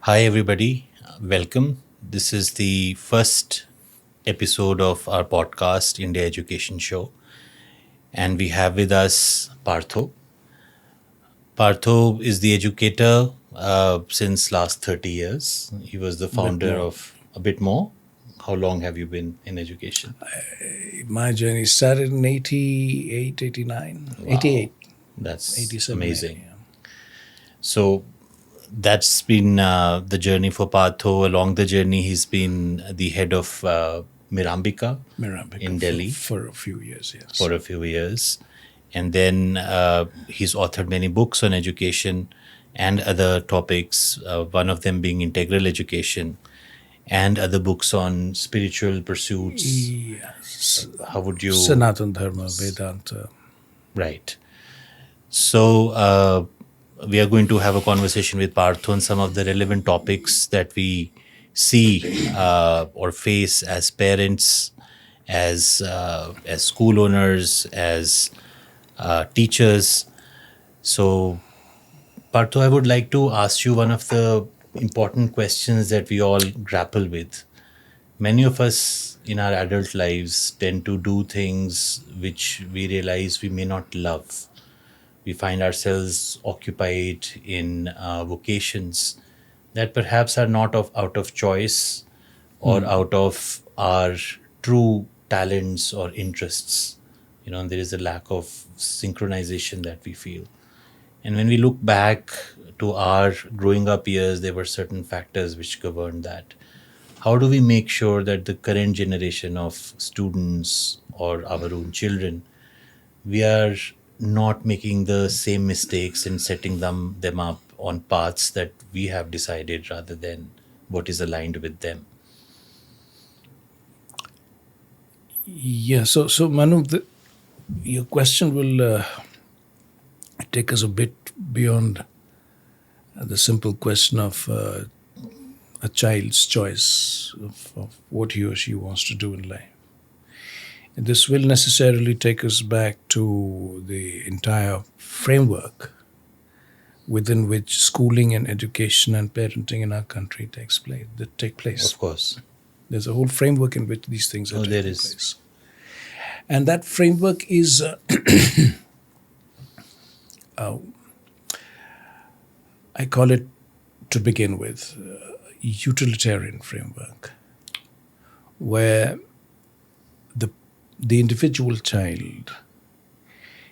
Hi, everybody. Welcome. This is the first episode of our podcast, India Education Show. And we have with us Partho. Partho is the educator since last 30 years. He was the Bit founder more. of a bit more. How long have you been in education? My journey started in 88, 89, Wow. 88, That's 87. amazing. Yeah. So that's been the journey for Partho. Along the journey, he's been the head of Mirambika Mirambika in Delhi for a few years, yes. for a few years. And then he's authored many books on education and other topics, one of them being integral education, and other books on spiritual pursuits. Yes. How would you? Sanatan Dharma, Vedanta. Right. So we are going to have a conversation with Partho on some of the relevant topics that we see or face as parents, as school owners, as teachers. So, Partho, I would like to ask you one of the important questions that we all grapple with. Many of us in our adult lives tend to do things which we realize we may not love. We find ourselves occupied in vocations that perhaps are not out of choice or out of our true talents or interests. There is a lack of synchronization that we feel. And when we look back to our growing up years, there were certain factors which governed that. How do we make sure that the current generation of students or our own children, we are not making the same mistakes and setting them up on paths that we have decided rather than what is aligned with them? Yeah, so Manu, your question will take us a bit beyond the simple question of a child's choice of what he or she wants to do in life. This will necessarily take us back to the entire framework within which schooling and education and parenting in our country take place. Of course. There's a whole framework in which these things are Oh, taking there is. place. And that framework is I call it, to begin with, utilitarian framework, where the individual child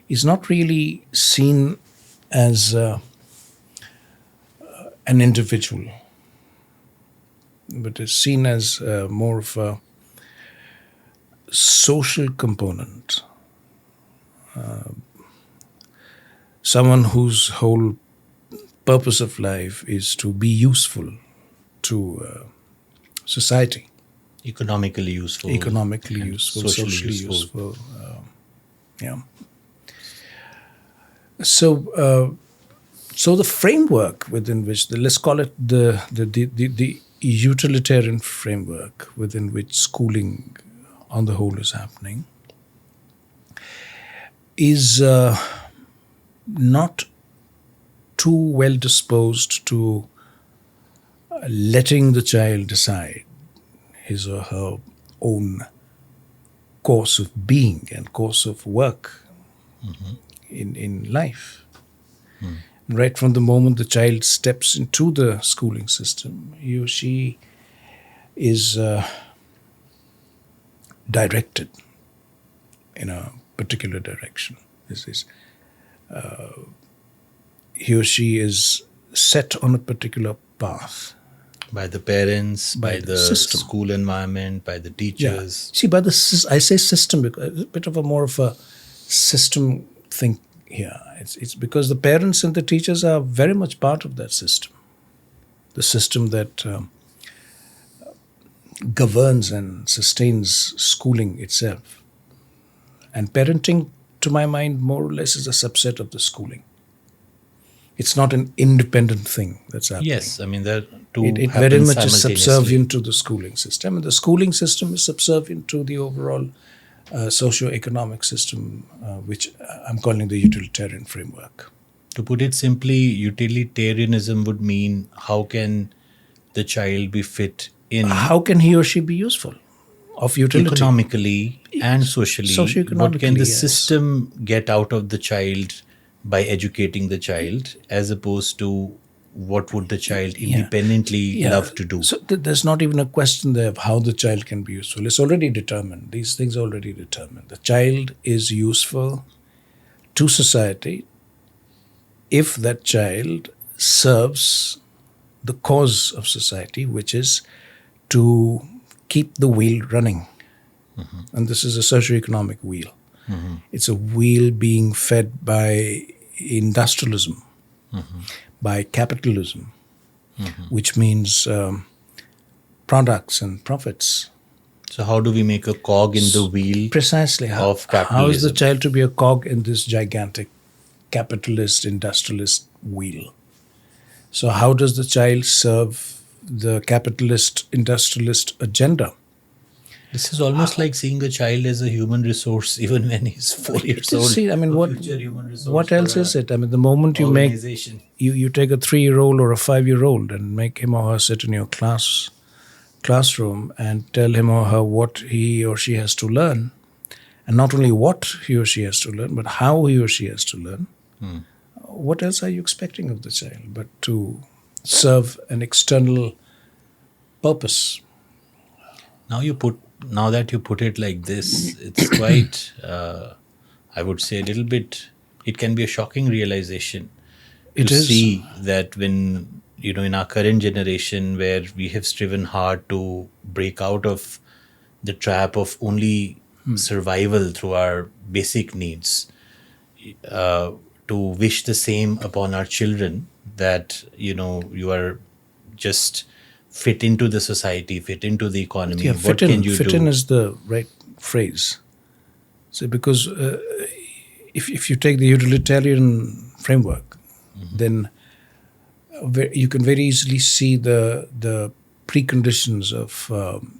is not really seen as an individual, but is seen as more of a social component, someone whose whole purpose of life is to be useful to society. Economically useful. Economically and useful, socially socially useful. useful. Yeah. So the framework within which let's call it the utilitarian framework within which schooling, on the whole, is happening, is not too well disposed to letting the child decide his or her own course of being and course of work in life. Right from the moment the child steps into the schooling system, he or she is directed in a particular direction. He or she is set on a particular path. By the parents, by the system. school environment, by the teachers. See, I say system because it's a bit of a more of a system thing here. It's because the parents and the teachers are very much part of that system. The system that governs and sustains schooling itself. And parenting, to my mind, more or less is a subset of the schooling. It's not an independent thing that's happening. Yes, I mean, there two It happen very much is simultaneously. subservient to the schooling system, and the schooling system is subservient to the overall socio-economic system, which I'm calling the utilitarian framework. To put it simply, utilitarianism would mean how can the child be fit in How can he or she be useful, of utility? economically and socially? What can Socioeconomically, the yes. system get out of the child by educating the child, as opposed to what would the child Yeah. independently Yeah. love to do? So there's not even a question there of how the child can be useful. It's already determined. These things are already determined. The child is useful to society if that child serves the cause of society, which is to keep the wheel running. And this is a socioeconomic wheel. It's a wheel being fed by industrialism, by capitalism, which means products and profits. So, how do we make a cog in the wheel Precisely. of How is the capitalism? child to be a cog in this gigantic capitalist, industrialist wheel? So, how does the child serve the capitalist, industrialist agenda? This is almost like seeing a child as a human resource, even when he's 4 years It is, old. see, I mean, A what future human resource what else for is a it? I mean, the moment you make organization. you take a 3-year-old or a 5-year-old and make him or her sit in your classroom and tell him or her what he or she has to learn, and not only what he or she has to learn, but how he or she has to learn. What else are you expecting of the child but to serve an external purpose? Now that you put it like this, it's quite, I would say, a little bit. It can be a shocking realization to It is. see that when, in our current generation, where we have striven hard to break out of the trap of only survival through our basic needs, uh, to wish the same upon our children, that you are just fit into the society, fit into the economy. Yeah, What can you fit do? in is the right phrase. So because if you take the utilitarian framework, then you can very easily see the preconditions of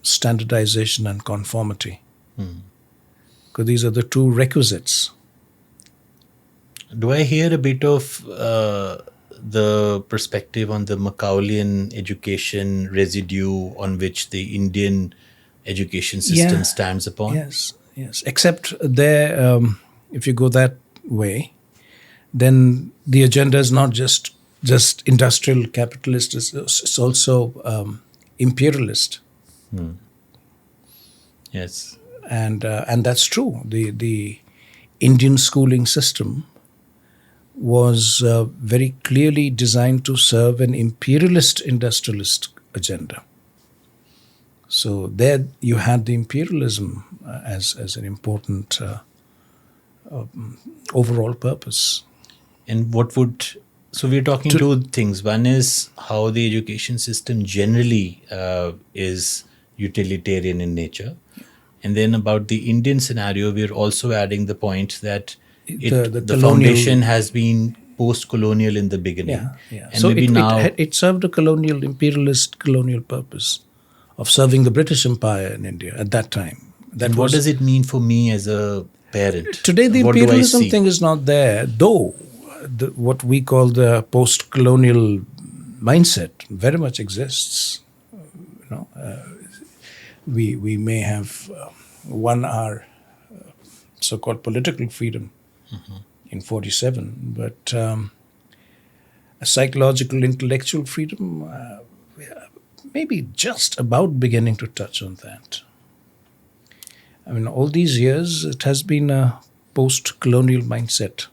standardization and conformity. Because these are the two requisites. Do I hear a bit of the perspective on the Macaulian education residue on which the Indian education system stands upon? Yes. Except there, if you go that way, then the agenda is not just industrial capitalist; it's also imperialist, Yes. and that's true. The Indian schooling system was very clearly designed to serve an imperialist industrialist agenda. So there you had the imperialism as an important overall purpose. And so we're talking two things. One is how the education system generally is utilitarian in nature. And then about the Indian scenario, we're also adding the point that the colonial, foundation has been post-colonial in the beginning. yeah. And So maybe now, it served a colonial, imperialist colonial purpose of serving the British Empire in India at that time. and what does it mean for me as a parent? Today the What do I imperialism see? thing is not there, though what we call the post-colonial mindset very much exists. We may have won our so-called political freedom in 47, but a psychological, intellectual freedom, maybe just about beginning to touch on that. I mean, all these years, it has been a post-colonial mindset.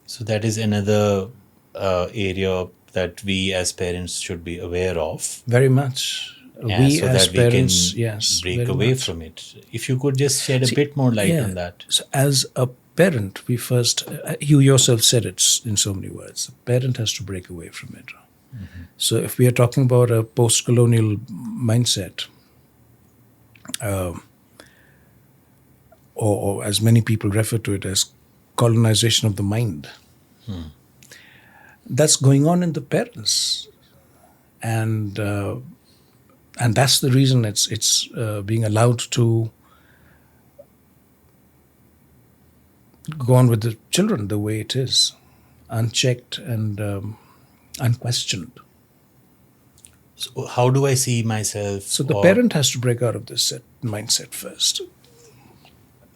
So that is another area that we as parents should be aware of. Very much. Yeah, We so as that parents, we can yes, break very away much. from it. If you could just shed a bit more light on that. So as a parent, we first, you yourself said it in so many words, a parent has to break away from it. So if we are talking about a post-colonial mindset, or as many people refer to it as colonization of the mind, that's going on in the parents. And that's the reason it's being allowed to go on with the children the way it is, unchecked and unquestioned. So how do I see myself? So the or parent has to break out of this mindset first.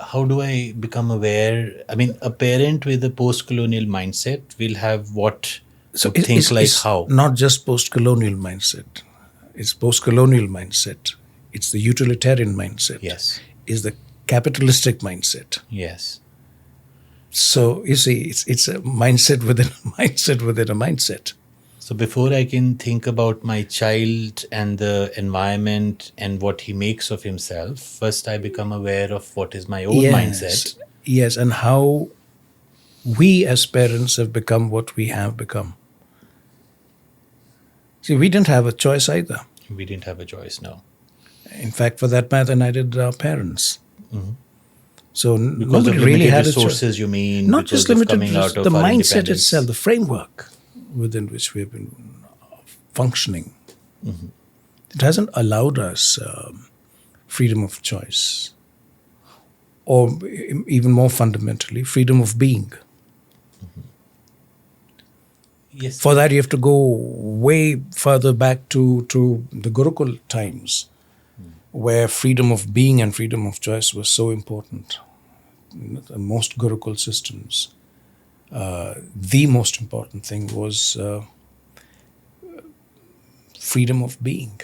how do I become aware? I mean, a parent with a post-colonial mindset will have what? So Would think like it's how? not just post-colonial mindset. It's post-colonial mindset. It's the utilitarian mindset. Yes. It's the capitalistic mindset. Yes. So you see, it's a mindset within a mindset within a mindset. So before I can think about my child and the environment and what he makes of himself, first I become aware of what is my own mindset. Yes, and how we as parents have become what we have become. See, we didn't have a choice either. We didn't have a choice now. In fact, for that matter, neither did our parents. So Because nobody of really limited had a resources, choice. you mean? Not because just of limited, coming out the of our mindset independence. itself, the framework within which we have been functioning. It hasn't allowed us freedom of choice, or even more fundamentally, freedom of being. Yes. For that, you have to go way further back to the Gurukul times, where freedom of being and freedom of choice was so important. In most Gurukul systems, the most important thing was freedom of being,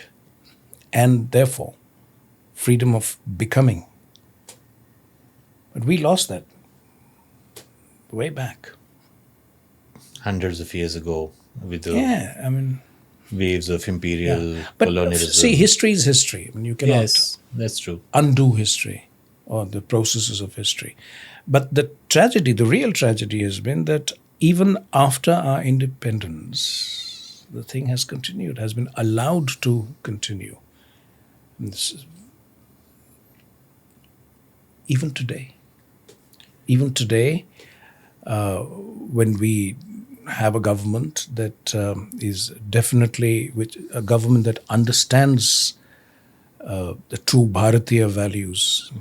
and therefore freedom of becoming. But we lost that way back. Hundreds of years ago, with the I mean, waves of imperial but colonialism. see, history is history. I mean, you cannot Yes, that's true. undo history or the processes of history. But the tragedy, the real tragedy, has been that even after our independence, the thing has continued, has been allowed to continue. And this is, even today, when we have a government that is definitely a government that understands the true Bharatiya values,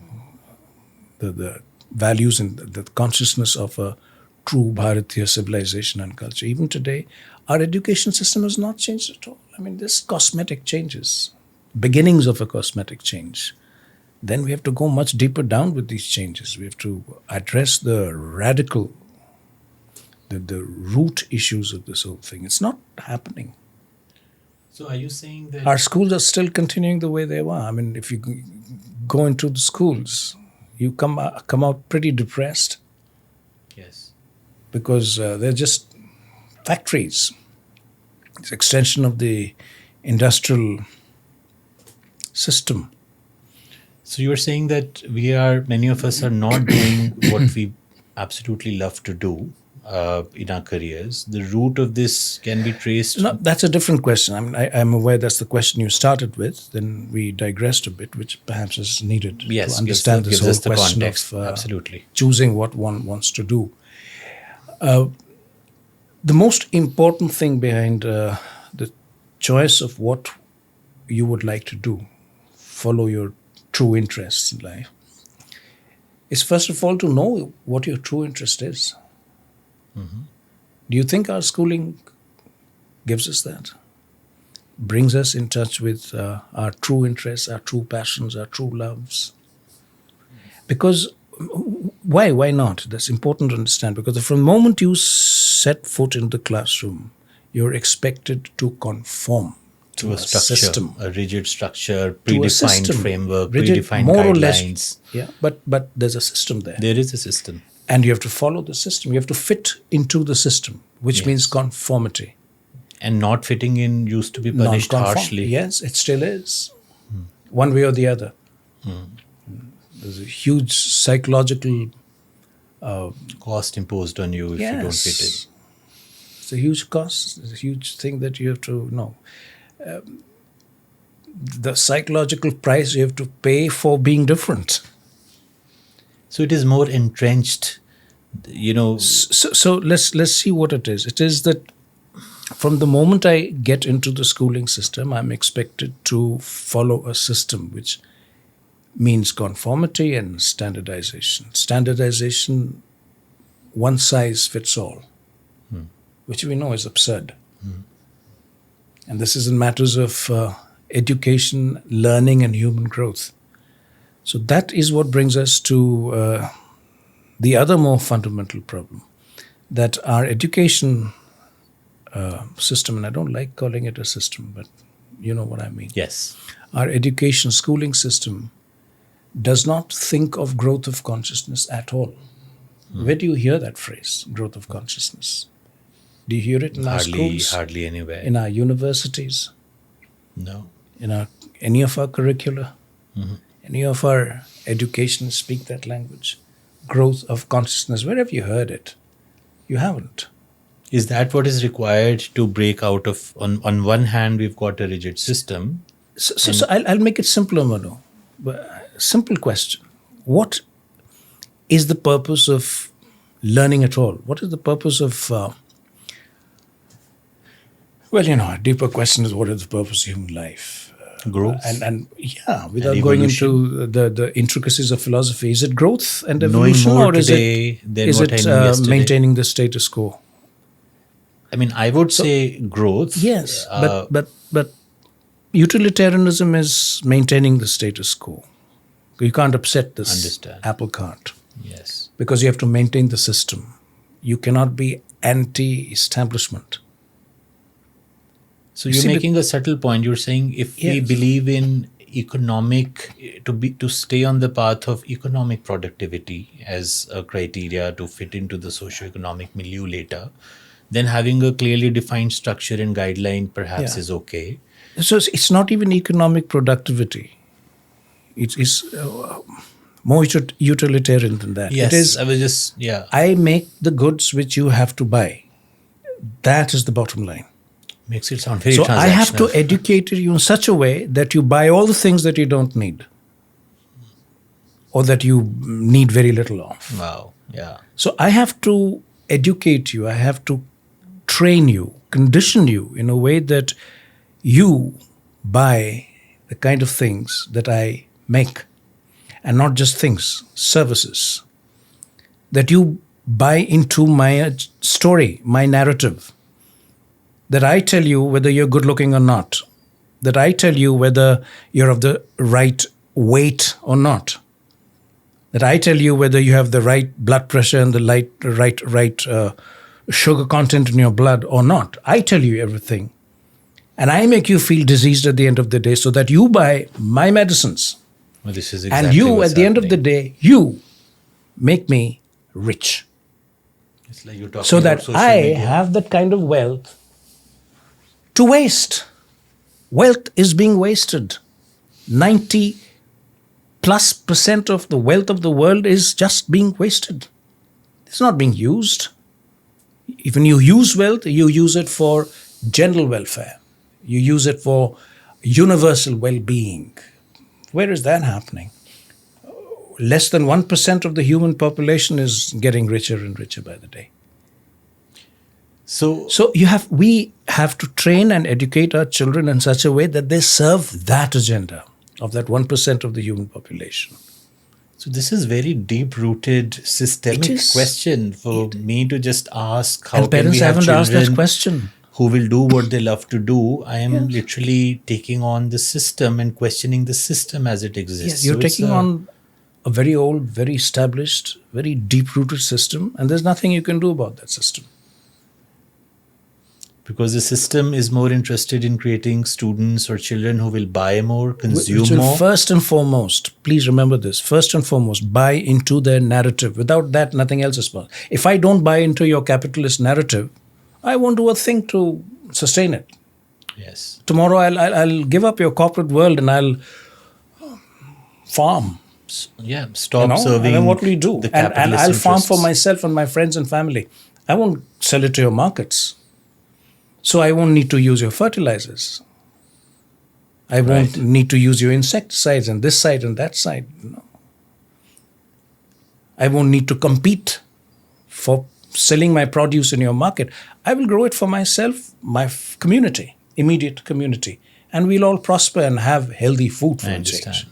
the values and the consciousness of a true Bharatiya civilization and culture. Even today, our education system has not changed at all. I mean, there's cosmetic changes, beginnings of a cosmetic change. Then we have to go much deeper down with these changes. We have to address the radical, the root issues of this whole thing. It's not happening. So are you saying that Our schools are still continuing the way they were. I mean, if you go into the schools, you come out pretty depressed yes, because they're just factories. It's extension of the industrial system. so you're saying that many of us are not doing what we absolutely love to do in our careers. The root of this can be traced. No, that's a different question. I mean, I'm aware that's the question you started with. Then we digressed a bit, which perhaps is needed Yes, to understand gives this whole us the question context. of Absolutely. choosing what one wants to do. The most important thing behind the choice of what you would like to do, follow your true interests in life, is first of all to know what your true interest is. Do you think our schooling gives us that? Brings us in touch with our true interests, our true passions, our true loves? Because why not? That's important to understand, because from the moment you set foot in the classroom, you're expected to conform To a structure, system, a rigid structure, to a predefined system, framework, rigid, predefined more or guidelines. less. Yeah, but there's a system there. There is a system. And you have to follow the system. You have to fit into the system, which Yes. means conformity. And not fitting in used to be punished Non-conform. harshly. Yes, it still is. One way or the other. There's a huge psychological Cost imposed on you if you don't fit in. It's a huge cost. It's a huge thing that you have to know. The psychological price you have to pay for being different. So it is more entrenched, you know. So let's see what it is. It is that from the moment I get into the schooling system, I'm expected to follow a system which means conformity and standardization. Standardization, one size fits all, which we know is absurd. And this is in matters of education, learning, and human growth. So that is what brings us to the other more fundamental problem, that our education system, and I don't like calling it a system, but you know what I mean. Yes. Our education schooling system does not think of growth of consciousness at all. Where do you hear that phrase, growth of consciousness? Do you hear it in our schools? Hardly anywhere. In our universities? No. In any of our curricula? Any of our education speak that language? Growth of consciousness. Where have you heard it? You haven't. Is that what is required to break out of, on one hand, we've got a rigid system. So I'll make it simpler, Manu. Simple question. What is the purpose of learning at all? What is the purpose of... a deeper question is, what is the purpose of human life? Growth. Without and going into the intricacies of philosophy, is it growth and Knowing evolution, more or is today than it what I knew yesterday. maintaining the status quo? I mean, I would say growth. Yes, but utilitarianism is maintaining the status quo. You can't upset this Understand. apple cart. Yes. Because you have to maintain the system. You cannot be anti-establishment. So you're making a subtle point. You're saying if we Yes. believe in to stay on the path of economic productivity as a criteria to fit into the socio-economic milieu later, then having a clearly defined structure and guideline perhaps is okay. So it's not even economic productivity. It is more utilitarian than that. Yes, It is, I was just, I make the goods which you have to buy. That is the bottom line. Makes it sound very So transactional. I have to educate you in such a way that you buy all the things that you don't need, or that you need very little of. Wow, yeah. So I have to educate you. I have to train you, condition you in a way that you buy the kind of things that I make, and not just things, services, that you buy into my story, my narrative, that I tell you whether you're good looking or not, that I tell you whether you're of the right weight or not, that I tell you whether you have the right blood pressure and the right sugar content in your blood or not. I tell you everything. And I make you feel diseased at the end of the day so that you buy my medicines. Well, this is exactly And you, what's at the end of the happening. day, you make me rich. It's like you're talking So about that social I media. have that kind of wealth to waste. Wealth is being wasted. 90+ % of the wealth of the world is just being wasted. It's not being used. Even you use wealth, you use it for general welfare. You use it for universal well-being. Where is that happening? Less than 1% of the human population is getting richer and richer by the day. So We have to train and educate our children in such a way that they serve that agenda of that 1% of the human population. So this is very deep-rooted systemic It is. question for me to just ask. How And can parents we have haven't asked that children question. who will do what they love to do? I am literally taking on the system and questioning the system as it exists. Yes, you're So it's taking on a very old, very established, very deep-rooted system, and there's nothing you can do about that system. because the system is more interested in creating students or children who will buy more, consume Which will more. first and foremost, please remember this, first and foremost, buy into their narrative. Without that, nothing else is possible. If I don't buy into your capitalist narrative, I won't do a thing to sustain it. Yes. Tomorrow I'll give up your corporate world and I'll farm. Yeah. Stop And serving. then what will you do? The And capitalist I'll farm for interests. myself and my friends and family. I won't sell it to your markets. So I won't need to use your fertilizers. I won't Right. need to use your insecticides and this side and that side. No. I won't need to compete for selling my produce in your market. I will grow it for myself, my community, immediate community. And we'll all prosper and have healthy food for I a understand. change.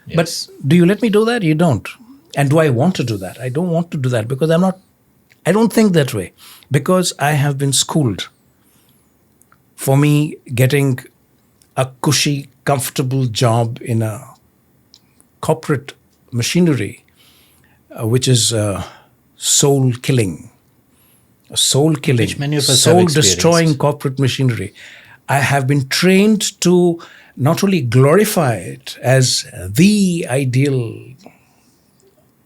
Yes. But do you let me do that? You don't. And do I want to do that? I don't want to do that because I don't think that way. Because I have been schooled for me, getting a cushy, comfortable job in a corporate machinery, which is soul killing, Which many of us have soul destroying experienced. corporate machinery. I have been trained to not only glorify it as the ideal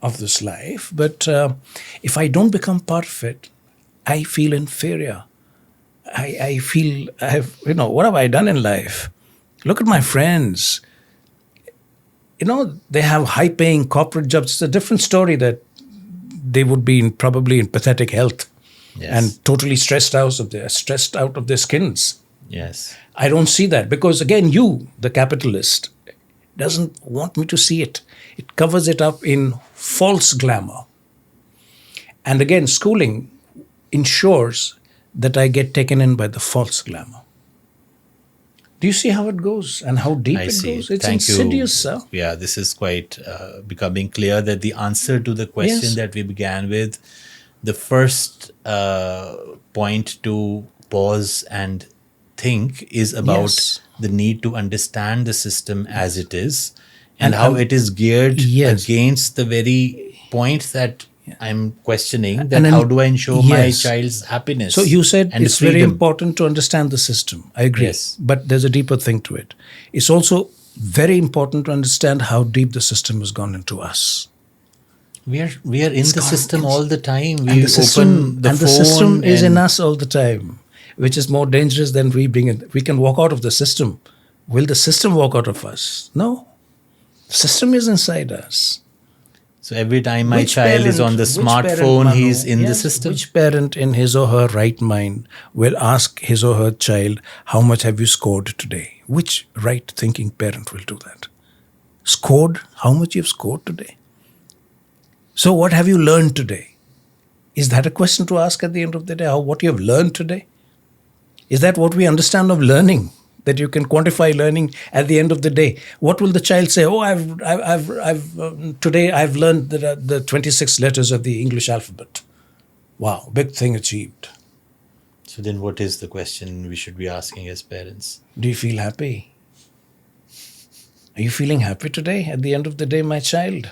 of this life, but if I don't become part of it, I feel inferior. I feel I have, what have I done in life? Look at my friends. They have high paying corporate jobs. It's a different story that they would be probably in pathetic health Yes. and totally stressed out of their skins. Yes. I don't see that because again, you, the capitalist, doesn't want me to see it. It covers it up in false glamour. And again, schooling ensures that I get taken in by the false glamour. Do you see how it goes and how deep I it see. goes? It's Thank insidious, you. sir. Yeah, this is quite becoming clear that the answer to the question Yes. that we began with, the first point to pause and think is about Yes. the need to understand the system as it is and how And- it is geared Yes. against the very point that I'm questioning, that And then- how do I ensure my yes. child's happiness? So you said and it's very freedom? important to understand the system. I agree. Yes. But there's a deeper thing to it. It's also very important to understand how deep the system has gone into us. We are in the gone system in- all the time. We And the system, open the and phone the system is in and- us all the time, which is more dangerous than we being in. We can walk out of the system. Will the system walk out of us? No. The system is inside us. So every time my Which child is parent- on the which parent, smartphone, Manu, he's in the yes, system. Which parent in his or her right mind will ask his or her child, how much have you scored today? Which right thinking parent will do that? Scored? How much you've scored today? So what have you learned today? Is that a question to ask at the end of the day? What you have learned today? Is that what we understand of learning? That you can quantify learning at the end of the day. What will the child say? Oh, today I've learned the 26 letters of the English alphabet. Wow, big thing achieved. So then what is the question we should be asking as parents? Do you feel happy? Are you feeling happy today? At the end of the day, my child.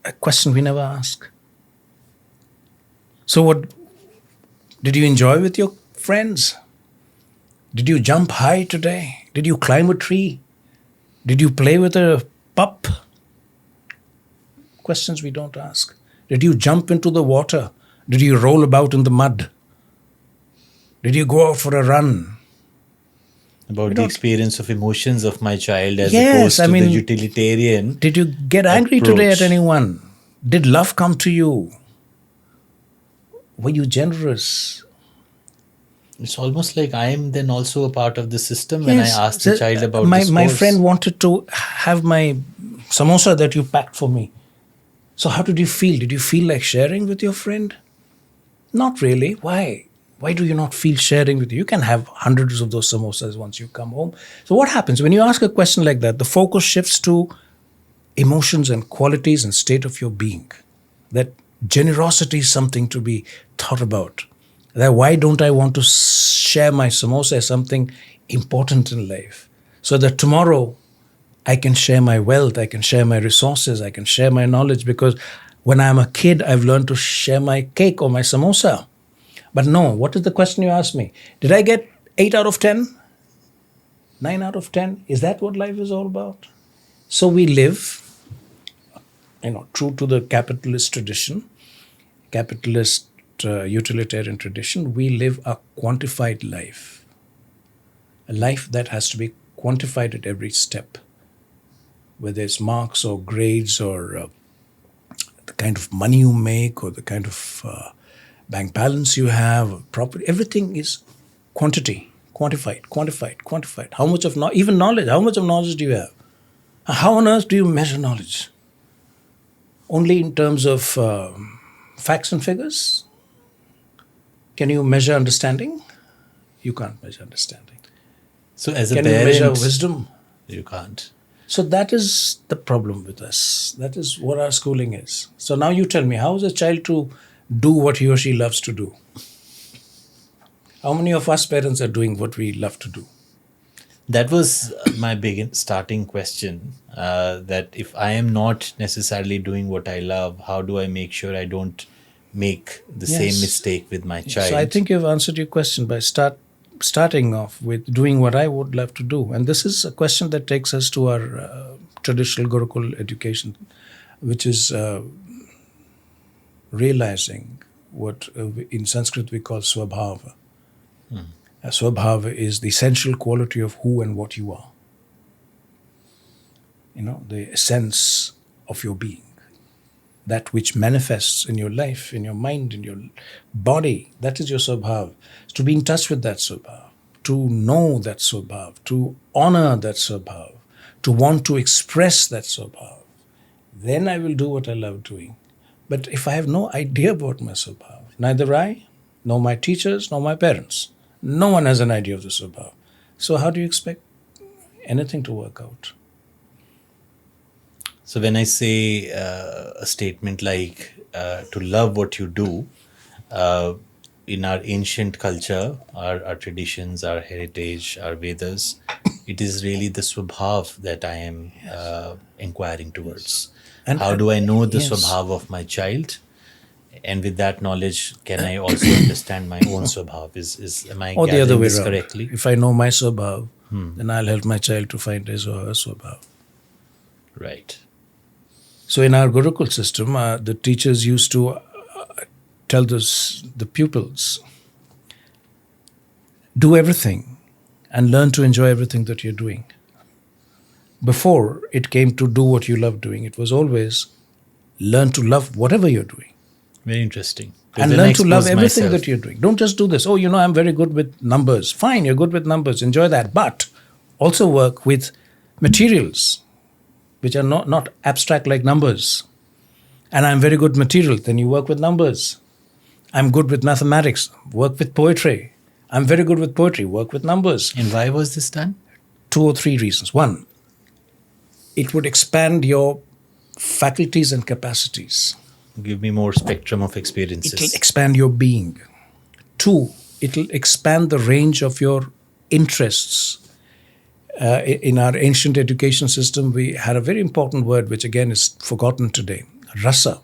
A question we never ask. So what did you enjoy with your friends? Did you jump high today? Did you climb a tree? Did you play with a pup? Questions we don't ask. Did you jump into the water? Did you roll about in the mud? Did you go out for a run? About the don't- experience of emotions of my child as Yes, opposed I to mean- the utilitarian. Did you get angry today at Approach. anyone? Did love come to you? Were you generous? It's almost like I am then also a part of the system when I Yes. ask the child about my, the my scores. friend wanted to have my samosa that you packed for me. So how did you feel? Did you feel like sharing with your friend? Not really. Why? Why do you not feel sharing with you? You can have hundreds of those samosas once you come home. So what happens when you ask a question like that? The focus shifts to emotions and qualities and state of your being. That generosity is something to be thought about. That why don't I want to share my samosa as something important in life? So that tomorrow I can share my wealth, I can share my resources, I can share my knowledge, because when I'm a kid, I've learned to share my cake or my samosa. But no, what is the question you asked me? Did I get 8 out of 10? 9 out of 10? Is that what life is all about? So we live, true to the capitalist tradition, capitalist utilitarian tradition, we live a quantified life. A life that has to be quantified at every step, whether it's marks or grades or the kind of money you make or the kind of bank balance you have, property, everything is quantity, quantified. How much of even knowledge? How much of knowledge do you have? How on earth do you measure knowledge? Only in terms of facts and figures? Can you measure understanding? You can't measure understanding. So as a Can you parent, measure wisdom? you can't. So that is the problem with us. That is what our schooling is. So now you tell me, how is a child to do what he or she loves to do? How many of us parents are doing what we love to do? That was my starting question. That if I am not necessarily doing what I love, how do I make sure I don't make the same Yes. mistake with my child? So I think you've answered your question by starting off with doing what I would love to do. And this is a question that takes us to our traditional Gurukul education, which is realizing what in Sanskrit we call swabhava. Swabhava is the essential quality of who and what you are. The essence of your being. That which manifests in your life, in your mind, in your body, that is your swabhav. To be in touch with that swabhav, to know that swabhav, to honor that swabhav, to want to express that swabhav. Then I will do what I love doing. But if I have no idea about my swabhav, neither I, nor my teachers, nor my parents, no one has an idea of the swabhav. So how do you expect anything to work out? So when I say a statement like to love what you do, in our ancient culture, our traditions, our heritage, our Vedas, it is really the swabhav that I am inquiring towards. And- How do I know the yes. swabhav of my child? And with that knowledge, can I also understand my own swabhav? Am I Or the other gathering way this around. correctly? If I know my swabhav, then I'll help my child to find his or her swabhav. Right. So in our Gurukul system, the teachers used to tell the pupils, do everything and learn to enjoy everything that you're doing. Before it came to do what you love doing, it was always learn to love whatever you're doing. Very interesting. And Then I learn to love expose everything myself. that you're doing. Don't just do this. Oh, I'm very good with numbers. Fine, you're good with numbers. Enjoy that. But also work with materials, which are not abstract like numbers. And I'm very good material. Then you work with numbers. I'm good with mathematics. Work with poetry. I'm very good with poetry. Work with numbers. And why was this done? 2 or 3 reasons. One, it would expand your faculties and capacities. Give me more spectrum of It will experiences. expand your being. 2, it will expand the range of your interests. In our ancient education system, we had a very important word, which again is forgotten today, rasa.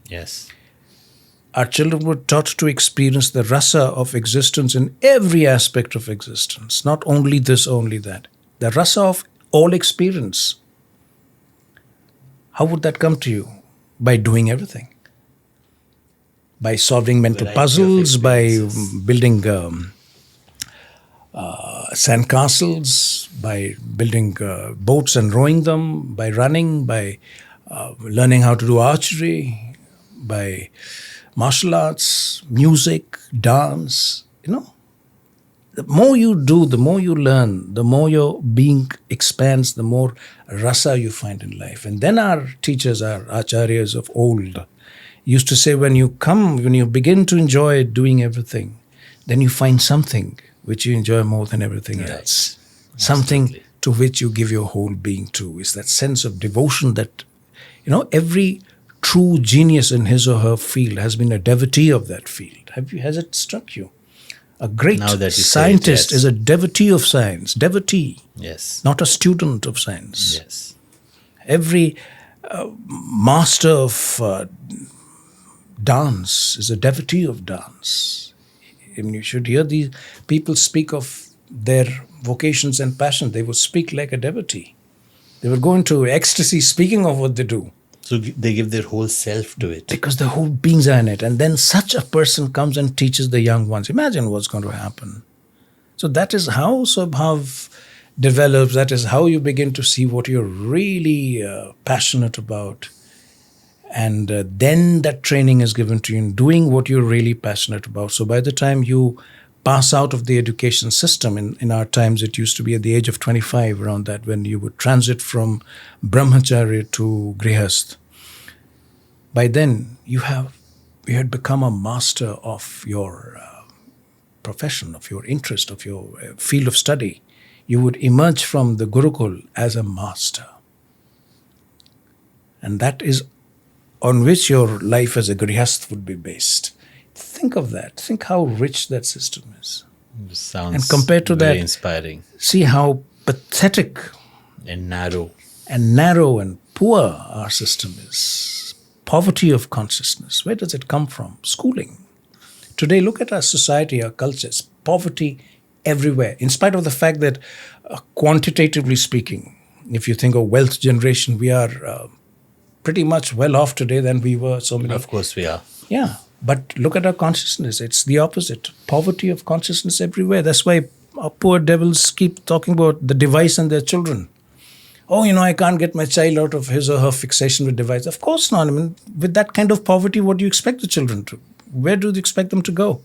Yes. Our children were taught to experience the rasa of existence in every aspect of existence, not only this, only that. The rasa of all experience. How would that come to you? By doing everything. By solving mental Variety of puzzles, by experiences. building sandcastles, by building boats and rowing them, by running, by learning how to do archery, by martial arts, music, dance. The more you do, the more you learn, the more your being expands, the more rasa you find in life. And then our teachers, our acharyas of old, used to say, when you begin to enjoy doing everything, then you find something which you enjoy more than everything Right. else. Something Absolutely. to which you give your whole being to. Is that sense of devotion that, every true genius in his or her field has been a devotee of that field. Has it struck you? A great Now that you say it, scientist yes. is a devotee of science. Devotee, Yes. not a student of science. Yes. Every master of dance is a devotee of dance. You should hear these people speak of their vocations and passions. They would speak like a devotee. They would go into ecstasy speaking of what they do. So they give their whole self to it. Because the whole beings are in it. And then such a person comes and teaches the young ones. Imagine what's going to happen. So that is how Swabhav develops. That is how you begin to see what you're really passionate about. And then that training is given to you in doing what you're really passionate about. So by the time you pass out of the education system, in our times it used to be at the age of 25, around that, when you would transit from brahmacharya to grihast. By then you had become a master of your profession, of your interest, of your field of study. You would emerge from the Gurukul as a master. And that is on which your life as a grihast would be based. think of that. Think how rich that system is. Sounds And compared to very that, inspiring see how pathetic and narrow. and narrow and poor our system is. Poverty of consciousness. Where does it come from? Schooling. Today, look at our society, our cultures. Poverty everywhere. In spite of the fact that, quantitatively speaking, if you think of wealth generation, we are pretty much well off today than we were so many. Of course we are. Yeah. But look at our consciousness. It's the opposite. Poverty of consciousness everywhere. That's why our poor devils keep talking about the device and their children. Oh, I can't get my child out of his or her fixation with device. Of course not. I mean, with that kind of poverty, what do you expect the children to? Where do you expect them to go?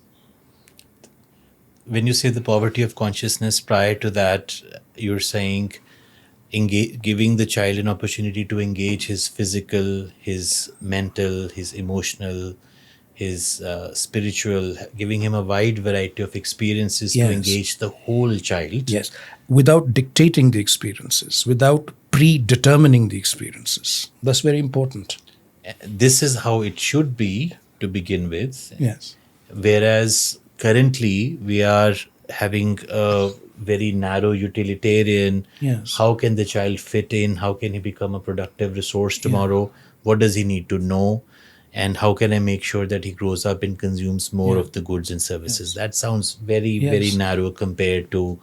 When you say the poverty of consciousness, prior to that, you're saying giving the child an opportunity to engage his physical, his mental, his emotional, his spiritual, giving him a wide variety of experiences to Yes. engage the whole child. Yes. Without dictating the experiences, without predetermining the experiences. That's very important. This is how it should be to begin with. Yes. Whereas currently we are having a very narrow utilitarian. Yes. How can the child fit in? How can he become a productive resource tomorrow? What does he need to know? And how can I make sure that he grows up and consumes more of the goods and services? That sounds very, very narrow compared to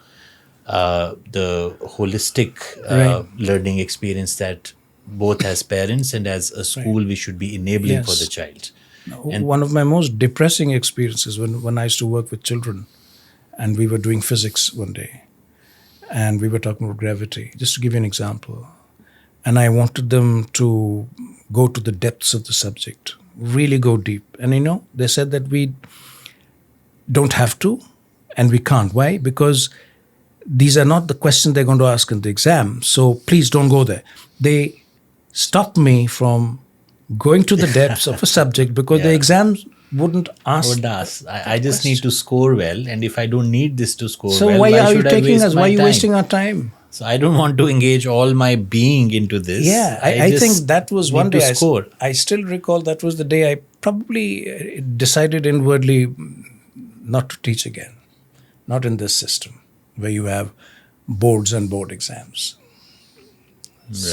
the holistic Right. learning experience that both as parents and as a school we should be enabling for Yes. the child. One of my most depressing experiences when I used to work with children and we were doing physics one day and we were talking about gravity, just to give you an example. And I wanted them to go to the depths of the subject, really go deep. And they said that we don't have to and we can't. Why? Because these are not the questions they're going to ask in the exam. So please don't go there. They stopped me from going to the depths of a subject because the exams wouldn't ask. I just need to score well, and if I don't need this to score So well, why are you should I taking waste us? my Why are you time? wasting our time? So I don't want to engage all my being into this. Yeah, I just think that was one need to day. score. I still recall that was the day I probably decided inwardly not to teach again, not in this system where you have boards and board exams.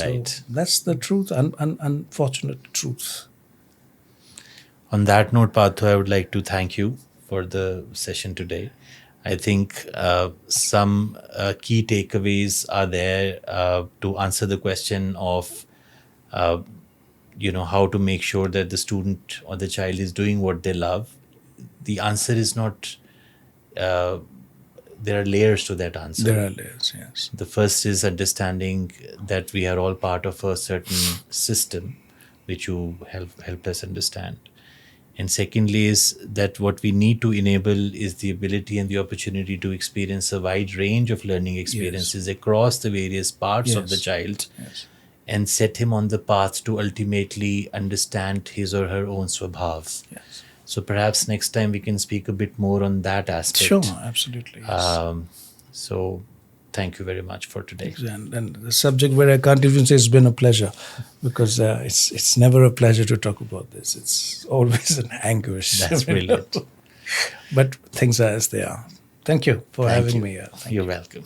Right. So that's the truth, unfortunate truth. On that note, Partho, I would like to thank you for the session today. I think some key takeaways are there to answer the question of, how to make sure that the student or the child is doing what they love. The answer is not, there are layers to that answer. There are layers, yes. The first is understanding that we are all part of a certain system, which you helped us understand. And secondly is that what we need to enable is the ability and the opportunity to experience a wide range of learning experiences across the various parts of the child and set him on the path to ultimately understand his or her own swabhav. Yes. So perhaps next time we can speak a bit more on that aspect. Sure, absolutely. Yes. So thank you very much for today. And the subject where I can't even say it's been a pleasure, because it's never a pleasure to talk about this. It's always an anguish. That's brilliant. But things are as they are. Thank you for having me here. Thank You're welcome.